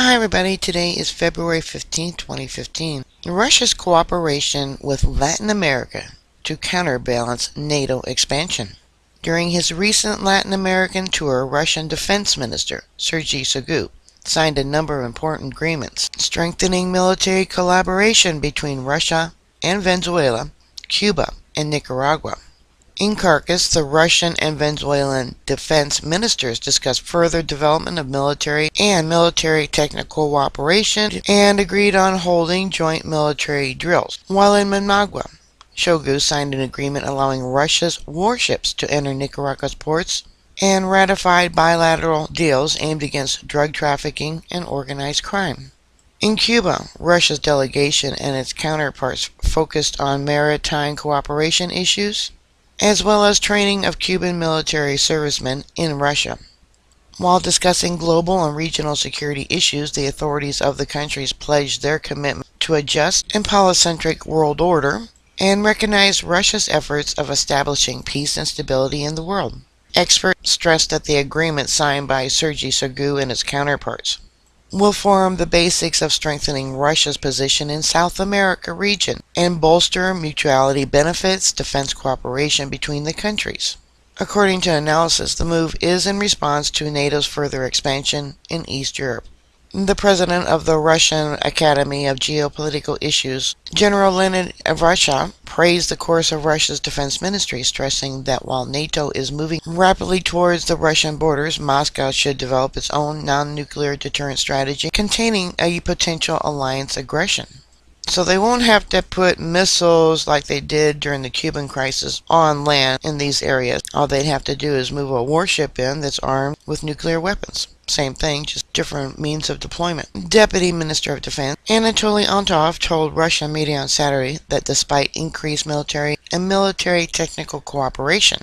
Hi everybody, today is February 15, 2015. Russia's cooperation with Latin America to counterbalance NATO expansion. During his recent Latin American tour, Russian Defense Minister Sergei Shoigu signed a number of important agreements, strengthening military collaboration between Russia and Venezuela, Cuba, and Nicaragua. In Caracas, the Russian and Venezuelan defense ministers discussed further development of military and military technical cooperation and agreed on holding joint military drills. While in Managua, Shoigu signed an agreement allowing Russia's warships to enter Nicaragua's ports and ratified bilateral deals aimed against drug trafficking and organized crime. In Cuba, Russia's delegation and its counterparts focused on maritime cooperation issues, as well as training of Cuban military servicemen in Russia. While discussing global and regional security issues, the authorities of the countries pledged their commitment to a just and polycentric world order and recognized Russia's efforts of establishing peace and stability in the world. Experts stressed that the agreement signed by Sergei Shoigu and his counterparts will form the basics of strengthening Russia's position in South America region and bolster mutuality benefits defense cooperation between the countries. According to analysis, the move is in response to NATO's further expansion in East Europe. The president of the Russian Academy of Geopolitical Issues, General Leonid Russia, praised the course of Russia's defense ministry, stressing that while NATO is moving rapidly towards the Russian borders, Moscow should develop its own non-nuclear deterrent strategy containing a potential alliance aggression. So they won't have to put missiles like they did during the Cuban crisis on land in these areas. All they'd have to do is move a warship in that's armed with nuclear weapons. Same thing, just different means of deployment. Deputy Minister of Defense Anatoly Antov told Russian media on Saturday that despite increased military and military technical cooperation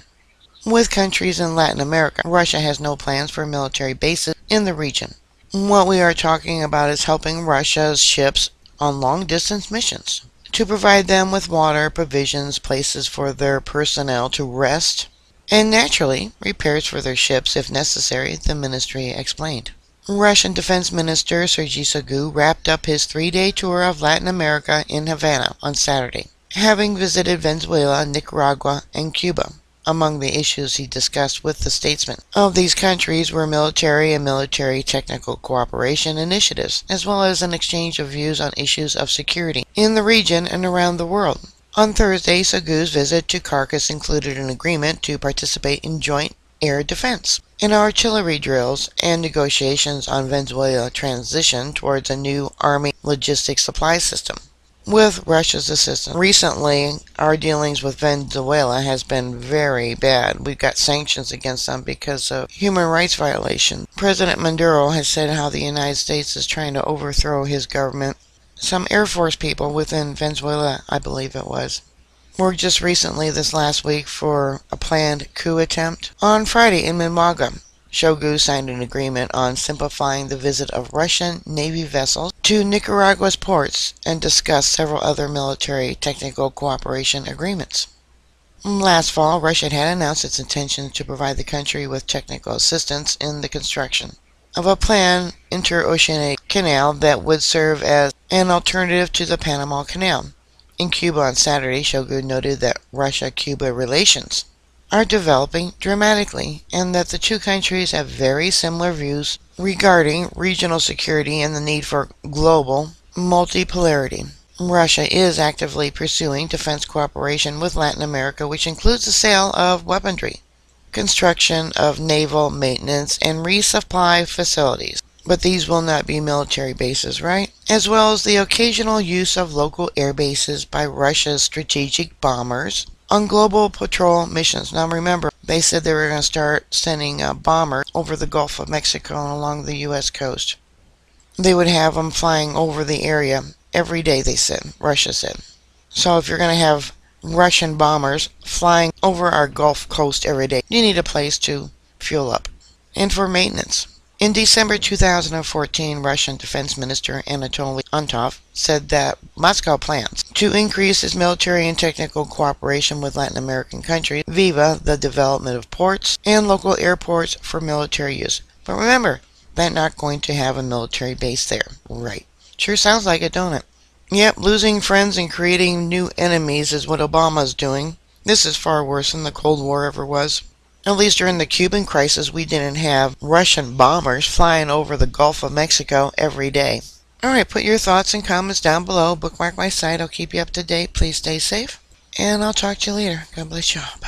with countries in Latin America, Russia has no plans for military bases in the region. What we are talking about is helping Russia's ships on long-distance missions to provide them with water, provisions, places for their personnel to rest, and naturally, repairs for their ships if necessary, the ministry explained. Russian Defense Minister Sergei Shoigu wrapped up his 3-day tour of Latin America in Havana on Saturday, having visited Venezuela, Nicaragua, and Cuba. Among the issues he discussed with the statesmen of these countries were military and military technical cooperation initiatives, as well as an exchange of views on issues of security in the region and around the world. On Thursday, Shoigu's visit to Caracas included an agreement to participate in joint air defense and artillery drills and negotiations on Venezuela's transition towards a new army logistics supply system. With Russia's assistance, recently our dealings with Venezuela has been very bad. We've got sanctions against them because of human rights violations. President Maduro has said how the United States is trying to overthrow his government. Some Air Force people within Venezuela, I believe it was, were just recently this last week for a planned coup attempt. On Friday in Managua, Shoigu signed an agreement on simplifying the visit of Russian Navy vessels to Nicaragua's ports and discussed several other military technical cooperation agreements. Last fall, Russia had announced its intention to provide the country with technical assistance in the construction of a planned interoceanic canal that would serve as an alternative to the Panama Canal. In Cuba on Saturday, Shoigu noted that Russia-Cuba relations are developing dramatically and that the two countries have very similar views regarding regional security and the need for global multipolarity. Russia is actively pursuing defense cooperation with Latin America, which includes the sale of weaponry, construction of naval maintenance, and resupply facilities. But these will not be military bases, right? As well as the occasional use of local air bases by Russia's strategic bombers on global patrol missions. Now remember, they said they were going to start sending bombers over the Gulf of Mexico and along the U.S. coast. They would have them flying over the area every day, they said, Russia said. So if you're going to have Russian bombers flying over our Gulf coast every day, you need a place to fuel up and for maintenance. In December 2014, Russian Defense Minister Anatoly Antov said that Moscow plans to increase its military and technical cooperation with Latin American countries via the development of ports and local airports for military use. But remember, They're not going to have a military base there. Right. Sure sounds like it, don't it? Yep, losing friends and creating new enemies is what Obama's doing. This is far worse than the Cold War ever was. At least during the Cuban crisis, we didn't have Russian bombers flying over the Gulf of Mexico every day. Alright, put your thoughts and comments down below. Bookmark my site. I'll keep you up to date. Please stay safe. And I'll talk to you later. God bless you all. Bye.